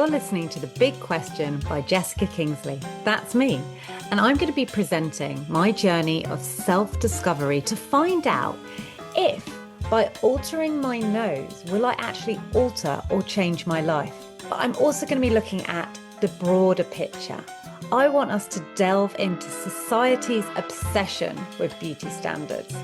You're listening to The Big Question by Jessica Kingsley. That's me. And I'm going to be presenting my journey of self-discovery to find out if, by altering my nose, will I actually alter or change my life. But I'm also going to be looking at the broader picture. I want us to delve into society's obsession with beauty standards.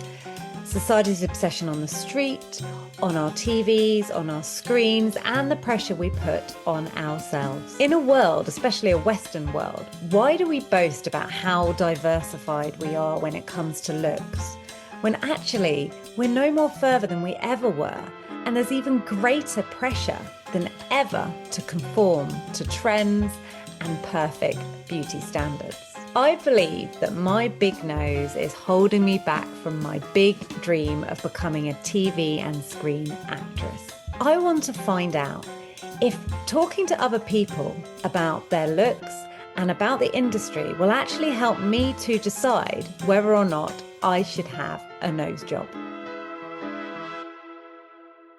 Society's obsession on the street, on our TVs, on our screens, and the pressure we put on ourselves. In a world, especially a Western world, why do we boast about how diversified we are when it comes to looks? When actually, we're no more further than we ever were, and there's even greater pressure than ever to conform to trends and perfect beauty standards. I believe that my big nose is holding me back from my big dream of becoming a TV and screen actress. I want to find out if talking to other people about their looks and about the industry will actually help me to decide whether or not I should have a nose job.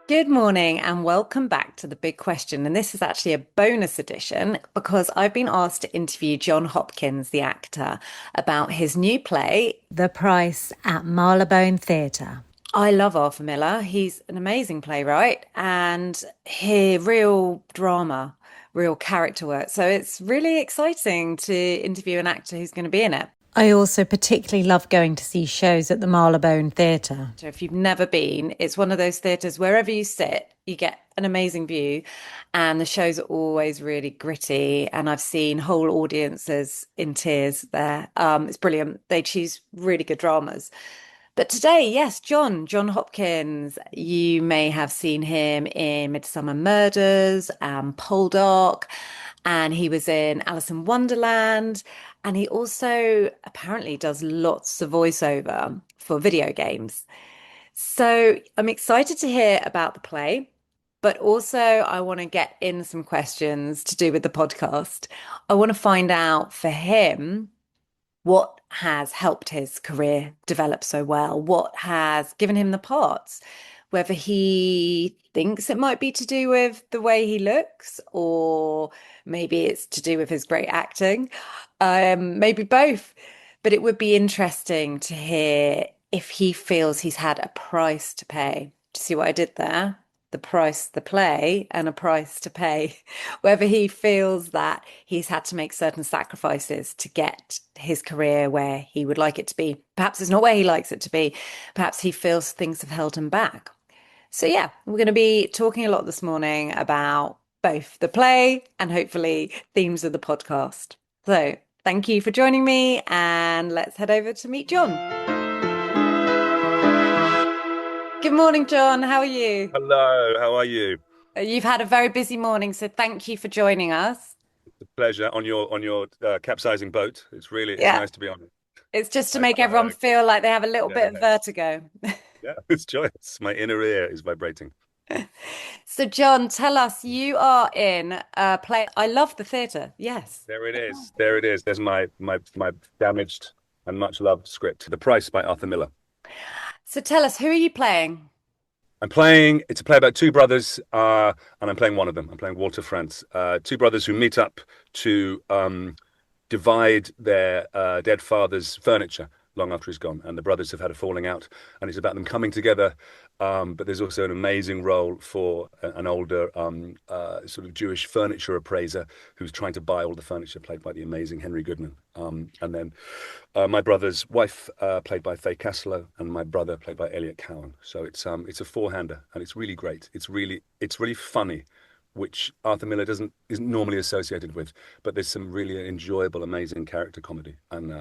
Good morning and welcome back to The Big Question. And this is actually a bonus edition because I've been asked to interview John Hopkins, the actor, about his new play, The Price at Marylebone Theatre. I love Arthur Miller. He's an amazing playwright and real drama, real character work. So it's really exciting to interview an actor who's going to be in it. I also particularly love going to see shows at the Marylebone Theatre. So if you've never been, it's one of those theatres wherever you sit, you get an amazing view and the shows are always really gritty and I've seen whole audiences in tears there. It's brilliant. They choose really good dramas. But today, yes, John Hopkins, you may have seen him in Midsummer Murders, Poldark, and he was in Alice in Wonderland. And he also apparently does lots of voiceover for video games. So I'm excited to hear about the play, but also I want to get in some questions to do with the podcast. I want to find out for him what has helped his career develop so well, what has given him the parts, whether he thinks it might be to do with the way he looks, or maybe it's to do with his great acting, maybe both. But it would be interesting to hear if he feels he's had a price to pay. Do you see what I did there? The price, the play, and a price to pay. Whether he feels that he's had to make certain sacrifices to get his career where he would like it to be. Perhaps it's not where he likes it to be. Perhaps he feels things have held him back. So yeah, we're going to be talking a lot this morning about both the play and hopefully themes of the podcast. So thank you for joining me and let's head over to meet John. Good morning, John. How are you? Hello, how are you? You've had a very busy morning, so thank you for joining us. It's a pleasure on your capsizing boat. It's nice to be on it. It's just to make everyone feel like they have a little bit of vertigo. Yeah, it's joyous. My inner ear is vibrating. So, John, tell us, you are in a play. I love the theatre. Yes. There it is. There it is. There's my damaged and much loved script, The Price by Arthur Miller. So tell us, who are you playing? It's a play about two brothers, and I'm playing one of them. I'm playing Walter Frantz, two brothers who meet up to divide their dead father's furniture long after he's gone. And the brothers have had a falling out, and it's about them coming together. But there's also an amazing role for an older sort of Jewish furniture appraiser who's trying to buy all the furniture, played by the amazing Henry Goodman. And then my brother's wife, played by Faye Caslow, and my brother, played by Elliot Cowan. So it's a four-hander, and it's really great. It's really funny, which Arthur Miller isn't normally associated with. But there's some really enjoyable, amazing character comedy, and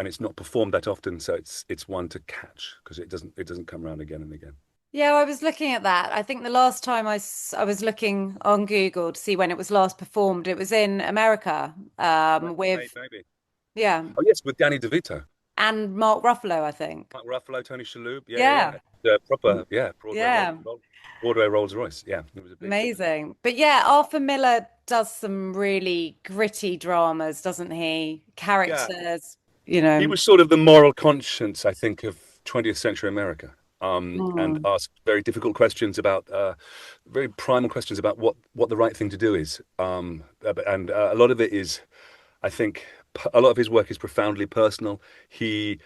it's not performed that often, so it's one to catch because it doesn't come around again and again. Yeah, I was looking at that. I think the last time I was looking on Google to see when it was last performed, it was in America with maybe. Yeah. Oh yes, with Danny DeVito and Mark Ruffalo, I think. Mark Ruffalo, Tony Shalhoub. Yeah. Proper, Broadway Rolls Royce. Yeah, it was a big amazing. But yeah, Arthur Miller does some really gritty dramas, doesn't he? Characters. Yeah. He was sort of the moral conscience, I think, of 20th century America. and Mm. ask very difficult questions about very primal questions about what the right thing to do is. And a lot of it is, I think, a lot of his work is profoundly personal. He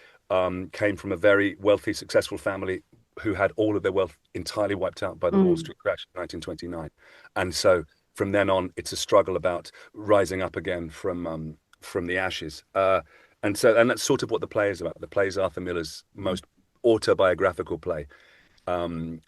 came from a very wealthy, successful family who had all of their wealth entirely wiped out by the Wall Mm. Street crash of 1929. And so from then on, it's a struggle about rising up again from the ashes. And that's sort of what the play is about. The play is Arthur Miller's most autobiographical play. In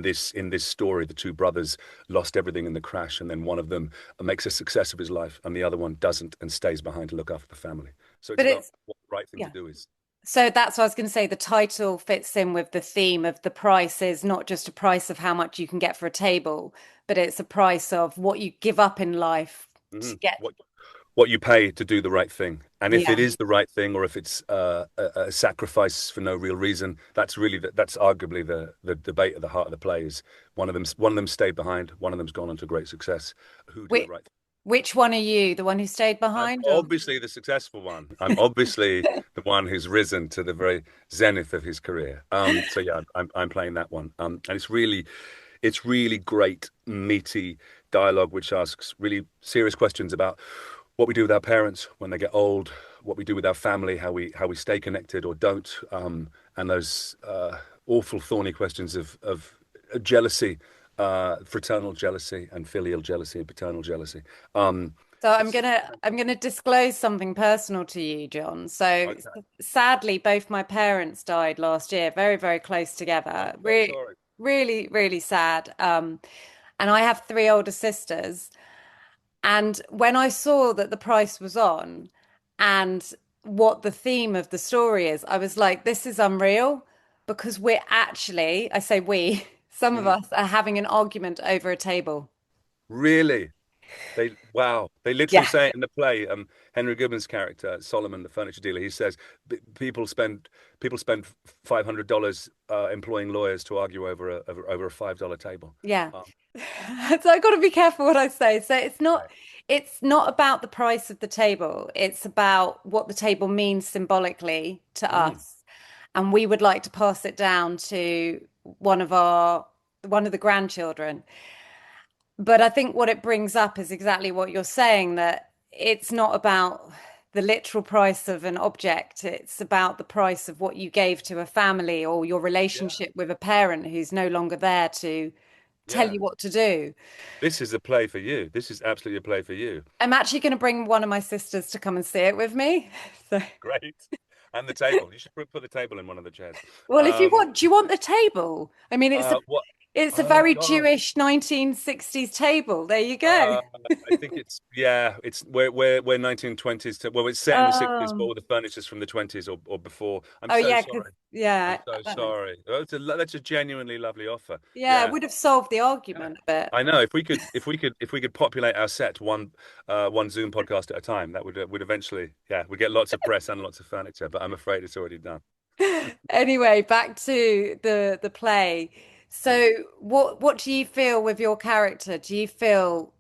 this story, the two brothers lost everything in the crash, and then one of them makes a success of his life, and the other one doesn't and stays behind to look after the family. So it's But about it's, what the right thing to yeah. do is. So that's what I was going to say. The title fits in with the theme of the price is not just a price of how much you can get for a table, but it's a price of what you give up in life to Mhm. get. What you pay to do the right thing, and if it Yeah. is the right thing, or if it's a sacrifice for no real reason, that's arguably the debate at the heart of the play. Is one of them stayed behind, one of them's gone on to great success. Who did the Which, right thing? which one are you? The one who stayed I'm behind or? obviously the successful one. I'm obviously the one who's risen to the very zenith of his career. So yeah, I'm playing that one. And it's really great, meaty dialogue, which asks really serious questions about what we do with our parents when they get old, what we do with our family, how we stay connected or don't, and those awful, thorny questions of jealousy, fraternal jealousy, and filial jealousy, and paternal jealousy. Um, So I'm it's gonna I'm gonna disclose something personal to you, John. So okay. sadly, both my parents died last year, very, very close I'm together. so Really, sorry. really, really sad. And I have three older sisters. And when I saw that the price was on and what the theme of the story is, I was like, this is unreal because we're actually, I say we, some of Mm, us are having an argument over a table. really? They literally Yeah. say it in the play. Henry Goodman's character, Solomon, the furniture dealer, he says people spend $500 employing lawyers to argue over a $5 table. Yeah. Um, So I got to be careful what I say. So it's not right. it's not about the price of the table. It's about what the table means symbolically to Mm, us. And we would like to pass it down to one of our one of the grandchildren. But I think what it brings up is exactly what you're saying, that it's not about the literal price of an object. It's about the price of what you gave to a family or your yeah, relationship with a parent who's no longer there to tell yeah. you what to do. This is a play for you. This is absolutely a play for you. I'm actually going to bring one of my sisters to come and see it with me. So, Great. And the table. You should put the table in one of the chairs. well, if you Um, want, do you want the table? I mean, what? it's a Oh very God. Jewish 1960s table. There you go. Uh, I think it's we're 1920s to it's set in the 60s, but all the furniture's from the 20s or before. I'm Oh so yeah, because sorry. I'm yeah, so that makes sorry. That's a genuinely lovely offer. yeah, it Yeah. would have solved the Yeah. argument a bit. I know if we could populate our set one Zoom podcast at a time, that would eventually, yeah, we get lots of press and lots of furniture, but I'm afraid it's already done. Anyway, back to the play. Mm. So, what do you feel with your character? Do you feel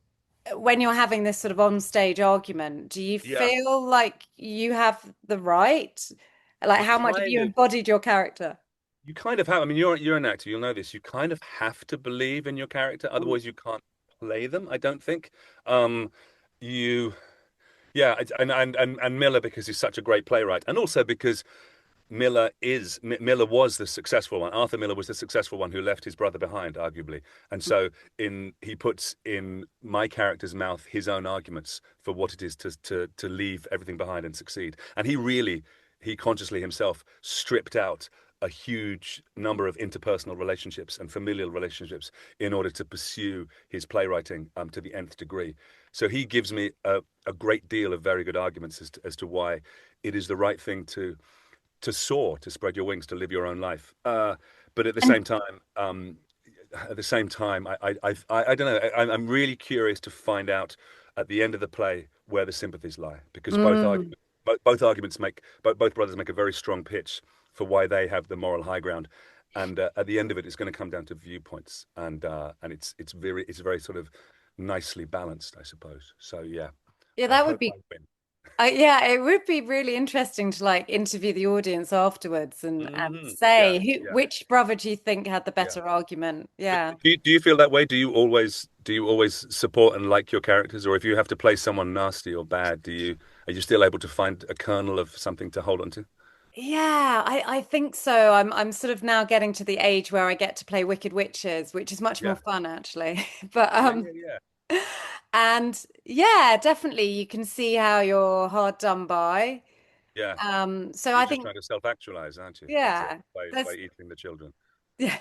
when you're having this sort of on-stage argument, do you Yeah, feel like you have the right? Like, you how much have kind you of embodied your character? you kind of have. I mean, you're an actor, you'll know this. You kind of have to believe in your character, Mm. otherwise you can't play them, I don't think. Um, you Yeah, and Miller, because he's such a great playwright, and also because Miller was the successful one. Arthur Miller was the successful one who left his brother behind, arguably. And so in he puts in my character's mouth his own arguments for what it is to leave everything behind and succeed. And he consciously himself stripped out a huge number of interpersonal relationships and familial relationships in order to pursue his playwriting to the nth degree. So he gives me a great deal of very good arguments as to why it is the right thing to soar, to spread your wings, to live your own life. But And at the same time, I don't know. I'm really curious to find out at the end of the play where the sympathies lie, because mm, both arguments both brothers make a very strong pitch for why they have the moral high ground, and at the end of it, it's going to come down to viewpoints, and it's very sort of nicely balanced, I suppose. So yeah, yeah, I that would hope I be win. Yeah, it would be really interesting to like interview the audience afterwards and Yeah, say yeah, which brother do you think had the yeah. better argument? But Yeah. do you feel that way? Do you always support and like your characters, or if you have to play someone nasty or bad, are you still able to find a kernel of something to hold on to? Yeah, I think so. I'm sort of now getting to the age where I get to play Wicked Witches, which is much more Yeah, fun actually. But yeah, yeah, yeah, and yeah, definitely you can see how you're hard done by. yeah. So You're I just think trying to self-actualize, aren't you? That's it. yeah, By there's eating the children. yeah.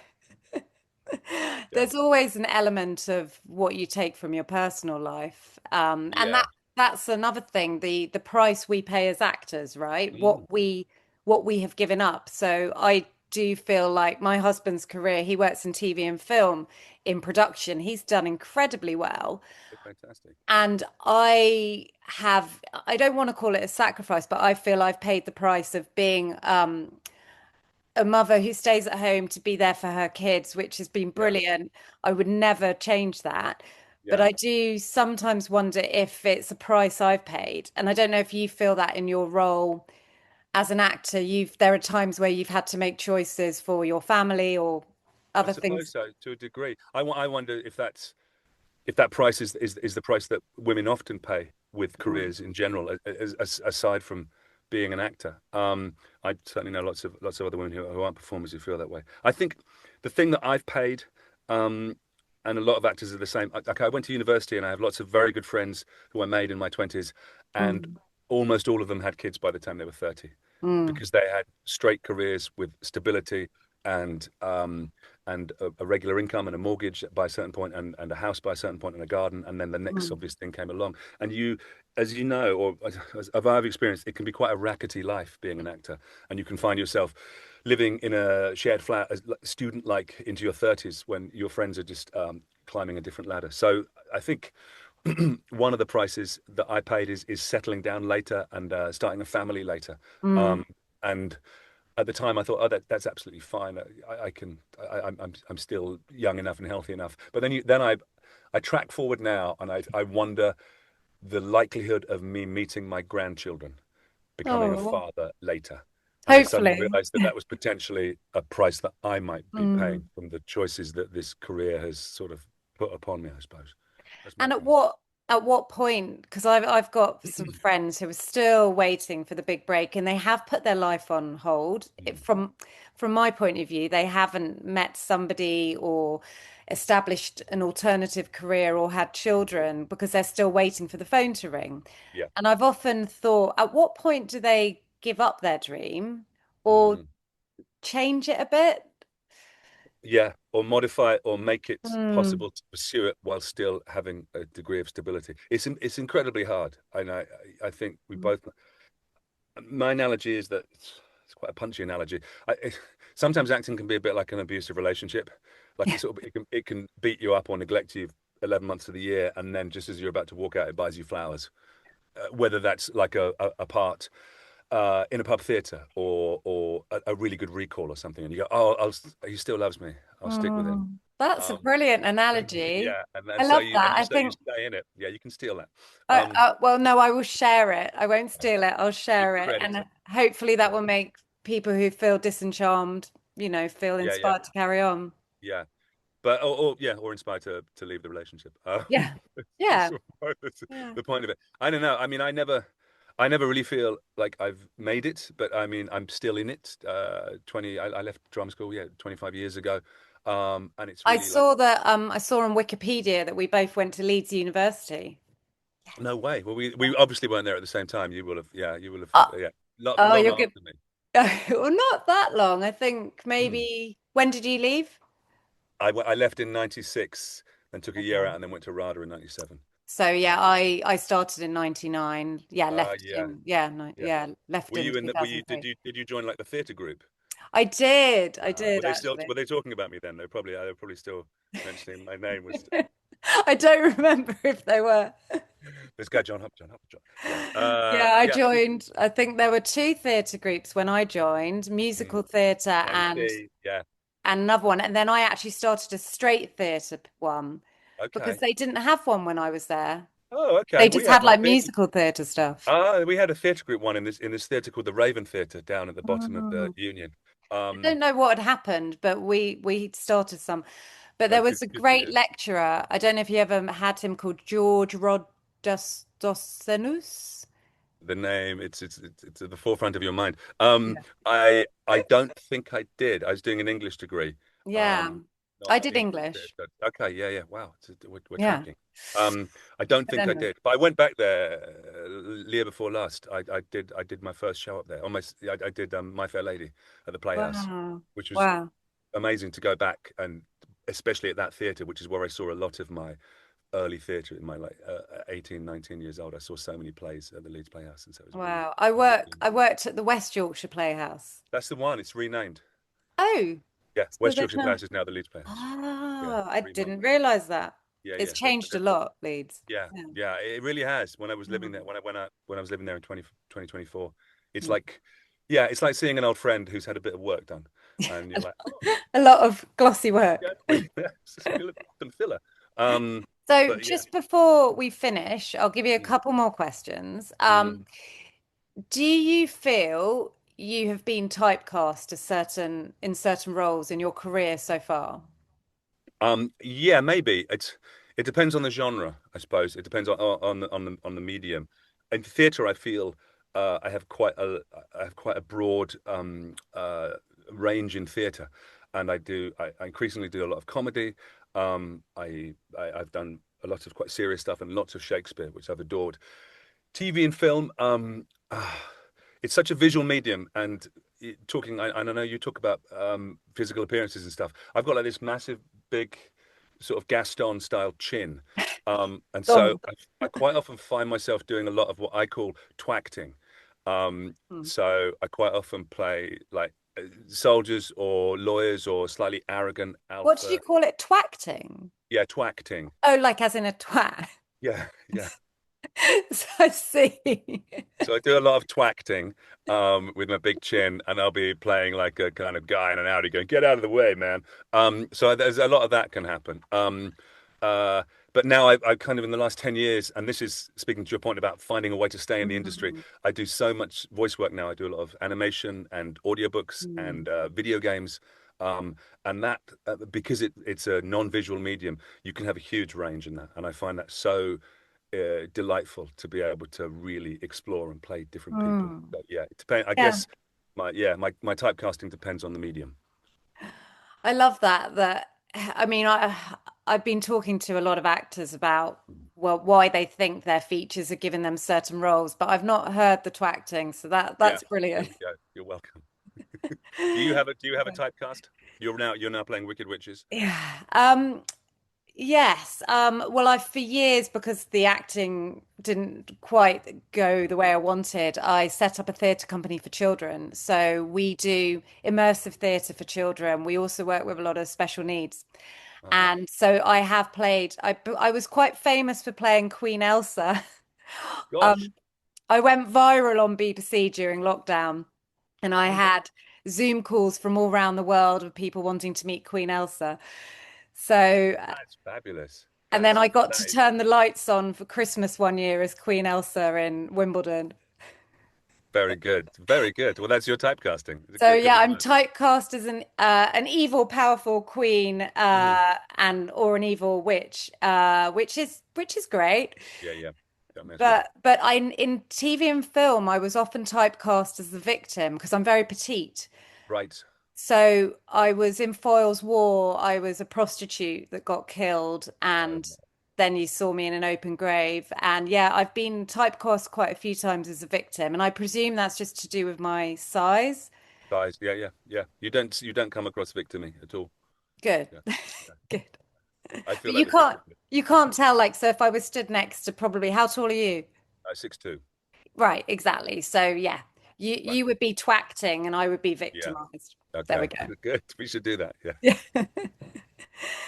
Yeah, There's always an element of what you take from your personal life. And yeah. that's another thing, the price we pay as actors, right? Mm. What we have given up. So I do feel like my husband's career, he works in TV and film in production. He's done incredibly well. Fantastic. And I don't want to call it a sacrifice, but I feel I've paid the price of being a mother who stays at home to be there for her kids, which has been Yeah, brilliant. I would never change that. But yeah. I do sometimes wonder if it's a price I've paid. And I don't know if you feel that in your role as an actor, there are times where you've had to make choices for your family or I other suppose things. so, to a degree. I wonder if that price is the price that women often pay with Mm, careers in general, aside from being an actor. I certainly know lots of other women who aren't performers who feel that way. I think the thing that I've paid, um, and a lot of actors are the same. Like I went to university and I have lots of very good friends who I made in my 20s, and mm, almost all of them had kids by the time they were 30 mm, because they had straight careers with stability and a regular income and a mortgage by a certain point and a house by a certain point and a garden, and then the next mm, obvious thing came along. And as you know, or as I've experienced, it can be quite a rackety life being an actor, and you can find yourself living in a shared flat as student like into your 30s when your friends are just climbing a different ladder. So I think one of the prices that I paid is settling down later and starting a family later. mm. Um, and at the time, I thought, oh, that's absolutely fine. I can, I'm still young enough and healthy enough. But then I track forward now, and I wonder the likelihood of me meeting my grandchildren, becoming a Oh, father later. And I suddenly hopefully. realized that that was potentially a price that I might be paying Mm. from the choices that this career has sort of put upon me, I suppose. That's my And feeling. at what point? Because I've got some friends who are still waiting for the big break, and they have put their life on hold. Mm. From my point of view, they haven't met somebody or established an alternative career or had children because they're still waiting for the phone to ring. Yeah. And I've often thought, at what point do they give up their dream or Mm. change it a bit? Yeah, or modify it or make it Hmm. possible to pursue it while still having a degree of stability. It's incredibly hard. And I think we both. My analogy is that it's quite a punchy analogy. Sometimes acting can be a bit like an abusive relationship. Like Yeah. it sort of it can beat you up or neglect you 11 months of the year, and then just as you're about to walk out, it buys you flowers. Whether that's like a part in a pub theatre or a really good recall or something, and you go, oh, he still loves me. I'll stick with him. That's a Um, brilliant analogy. yeah, and, I and so love you that. and you I so you think, stay in it. Yeah, you can steal that. Um, well, no, I will share it. I won't steal it. I'll keep share the it. credit. And hopefully that Yeah, will make people who feel disencharmed, feel yeah, yeah, inspired to carry on. yeah. But or inspired to leave the relationship. Yeah. It's Yeah. sort of the Yeah. the point of it. I don't know. I mean, I never really feel like I've made it, but I mean, I'm still in it. 20. I left drama school, yeah, 25 years ago. And it's really like, I saw on Wikipedia that we both went to Leeds University. no way. Well, we obviously weren't there at the same time. You will have, yeah, you will have, Oh, yeah, oh, long you're good. after me. Well, not that long. I think maybe when did you leave? I left in '96, then took a year Okay. out, and then went to RADA in '97. So Uh, yeah, I started in 99. Yeah, left yeah, in yeah, no, yeah. yeah, left Were in you in the? Were you? 2003. Did you join like the theatre group? I Were did they still? Were actually. they talking about me then? They were probably still mentioning my name. Was I don't remember if they were. this guy John Hopkins? Yeah, Yeah, I yeah. joined. I think there were two theatre groups when I joined, Mm. musical theatre MC. Yeah. and another one. And then I actually started a straight theatre one because Okay. they didn't have one when I was there. Oh, okay. They just had like musical theatre stuff. We had a theatre group one in this theatre called the Raven Theatre down at the bottom of the Oh. Union. I don't know what had happened, but we started some. But there Good, was a good for great you. lecturer. I don't know if you ever had him called George Dosenus. The name, it's at the forefront of your mind. Yeah. I don't think I did. I was doing an English degree, Yeah. um, I not did English theatre English. studies. Okay, yeah, yeah. Wow, we're Yeah. tracking. I don't But think I anyway. did, but I went back there year before last. I did my first show up there. Almost, I did My Fair Lady at the Playhouse, Wow. which was Wow. amazing to go back and especially at that theatre, which is where I saw a lot of my early theatre in my 18, 19 years old. I saw so many plays at the Leeds Playhouse, and so it was really, Wow. really I amazing. worked at the West Yorkshire Playhouse. That's the one. It's renamed. Oh, Yeah, so West they've Yorkshire now. Playhouse is now the Leeds Playhouse. Yeah, Oh, I didn't remodeled. realize that. Yeah, It's yeah. changed a lot, Leeds. Yeah, Yeah. yeah. It really has. When I was living there, Mm. when I was living there in 2024, it's Mm. like, yeah, it's like seeing an old friend who's had a bit of work done, and you're like, oh, A lot of glossy yeah, work. it's just some filler. Um, So but yeah. just before we finish, I'll give you a Mm, couple more questions. mm. Do you feel you have been typecast in certain roles in your career so far? Yeah, maybe it depends on the genre, I suppose. It depends on the medium. In theatre, I feel I have quite a broad range in theatre, and I increasingly do a lot of comedy. I've done a lot of quite serious stuff and lots of Shakespeare, which I've adored. TV and film, it's such a visual medium, and I know you talk about physical appearances and stuff. I've got like this massive, big, sort of Gaston style chin, and so Gone. I quite often find myself doing a lot of what I call twacting. Hmm. So I quite often play like soldiers or lawyers or slightly arrogant What did you alpha. call it? Twacting? Yeah, twacting. Oh, like as in a twat. Yeah, yeah. So I see. So I do a lot of twacting with my big chin, and I'll be playing like a kind of guy in an Audi going, "Get out of the way, man." So there's a lot of that can happen. Uh, but now I kind of in the last 10 years, and this is speaking to your point about finding a way to stay in the industry. Mm, I do so much voice work now. I do a lot of animation and audiobooks mm, and video games. And that because it's a non-visual medium, you can have a huge range in that, and I find that so delightful to be able to really explore and play different people. mm. But yeah, it depends. I Yeah. guess my typecasting depends on the medium. I love that. I mean, I've been talking to a lot of actors about well why they think their features are giving them certain roles, but I've not heard the twacting, so Yeah, that's brilliant. there we go. You're welcome. Do you have a typecast? You're now playing Wicked Witches. Yeah. Yes. Well, I for years because the acting didn't quite go the way I wanted, I set up a theatre company for children. So we do immersive theatre for children. We also work with a lot of special needs. Uh-huh. And so I have played, I was quite famous for playing Queen Elsa. Gosh. Um, I went viral on BBC during lockdown, and I Oh wow, had Zoom calls from all around the world of people wanting to meet Queen Elsa. So, that's fabulous. and then I got That to is turn the lights on for Christmas one year as Queen Elsa in Wimbledon. very good. Very good. Well, that's your typecasting. So Good yeah, as I'm mine. typecast as an evil, powerful queen, Mhm. and or an evil witch, which is great. Yeah, yeah. Don't mess with it. But I in TV and film, I was often typecast as the victim because I'm very petite. Right. So I was in Foyle's War. I was a prostitute that got killed, and then you saw me in an open grave. And yeah, I've been typecast quite a few times as a victim, and I presume that's just to do with my size. Guys, yeah, yeah, yeah. You don't come across victimy at all. Good, Yeah, yeah. good. I feel But that with different. you can't tell. Like, so if I was stood next to probably, how tall are you? 6'2". Right, exactly. So yeah, Right. you would be twacting, and I would be Yeah. victimized. There we Okay. go. Good. We should do that. Yeah. Yeah.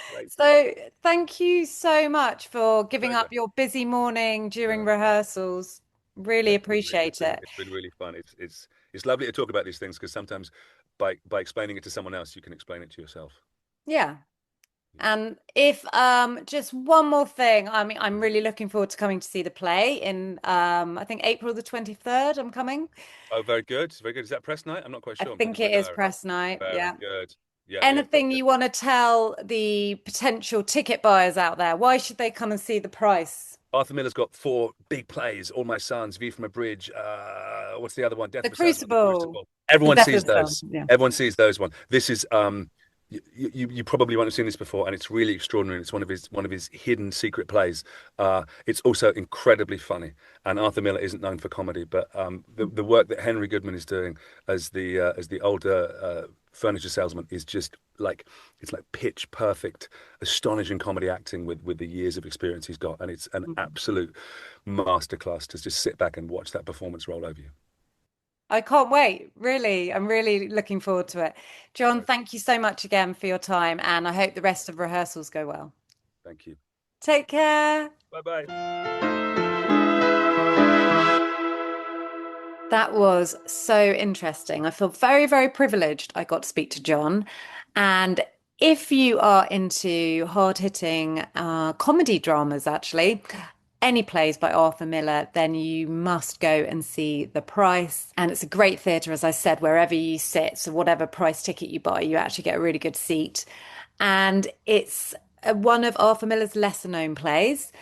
Great. So thank you so much for giving Pleasure. up your busy morning during No, rehearsals. Really appreciate it. it's been really fun. It's lovely to talk about these things because sometimes by explaining it to someone else, you can explain it to yourself. Yeah. And if just one more thing, I mean, I'm really looking forward to coming to see the play in I think April the 23rd. I'm coming. Oh, very good. Very good. Is that press night? I'm not quite I sure. I'm looking think at my it is diary. press night. Very Yeah. good. Yeah, yeah, very Anything good. you want to tell the potential ticket buyers out there? Why should they come and see the price? Arthur Miller's got four big plays. All My Sons, View from a Bridge. What's the other one? Death The of a Salesman, The Crucible. Crucible. The Everyone Death sees of the Sun. those. Yeah. Everyone sees those one. This is you probably won't have seen this before, and it's really extraordinary. It's one of his hidden secret plays. It's also incredibly funny. And Arthur Miller isn't known for comedy, but the work that Henry Goodman is doing as the older furniture salesman is just like it's like pitch perfect, astonishing comedy acting with the years of experience he's got, and it's an absolute masterclass to just sit back and watch that performance roll over you. I can't wait. Really, I'm really looking forward to it. John, Great. thank you so much again for your time, and I hope the rest of rehearsals go well. Thank you. Take care. Bye bye. That was so interesting. I feel very, very privileged I got to speak to John. And if you are into hard-hitting comedy dramas, actually, any plays by Arthur Miller, then you must go and see The Price. And it's a great theatre, as I said, wherever you sit. So whatever price ticket you buy, you actually get a really good seat. And it's one of Arthur Miller's lesser known plays.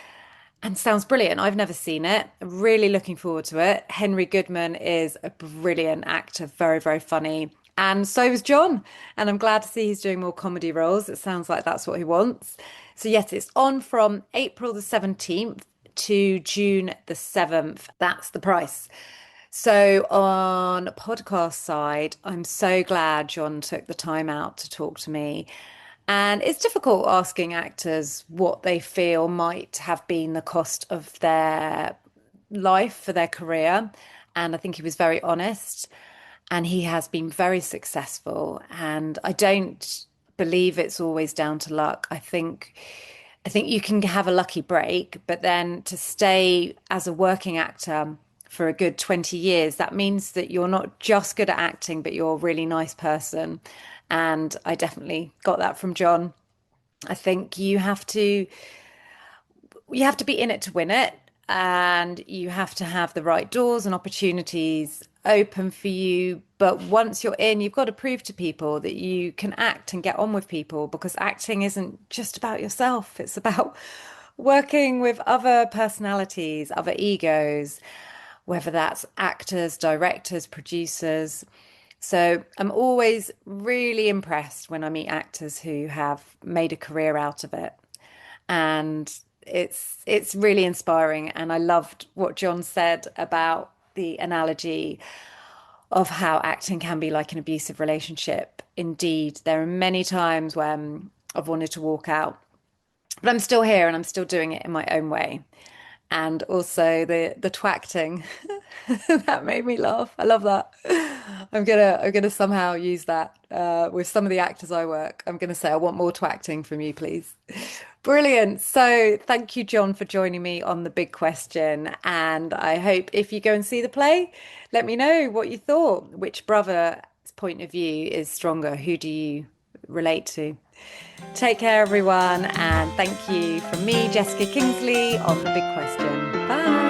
And sounds brilliant. I've never seen it. Really looking forward to it. Henry Goodman is a brilliant actor, very, very funny. And so is John. And I'm glad to see he's doing more comedy roles. It sounds like that's what he wants. So, yes, it's on from April the 17th to June the 7th. That's the price. So, on podcast side, I'm so glad John took the time out to talk to me. And it's difficult asking actors what they feel might have been the cost of their life for their career. And I think he was very honest and he has been very successful. And I don't believe it's always down to luck. I think you can have a lucky break, but then to stay as a working actor for a good 20 years, that means that you're not just good at acting, but you're a really nice person. And I definitely got that from John. I think you have to be in it to win it, and you have to have the right doors and opportunities open for you. But once you're in, you've got to prove to people that you can act and get on with people because acting isn't just about yourself. It's about working with other personalities, other egos, whether that's actors, directors, producers. So I'm always really impressed when I meet actors who have made a career out of it. And it's really inspiring. And I loved what John said about the analogy of how acting can be like an abusive relationship. Indeed, there are many times when I've wanted to walk out, but I'm still here and I'm still doing it in my own way. And also the twacting that made me laugh. I love that. I'm gonna somehow use that with some of the actors I work. I'm gonna say I want more twacting from you, please. Brilliant. So thank you, John, for joining me on the big question. And I hope if you go and see the play, let me know what you thought. Which brother's point of view is stronger? Who do you relate to? Take care, everyone, and thank you from me, Jessica Kingsley, on The Big Question. Bye.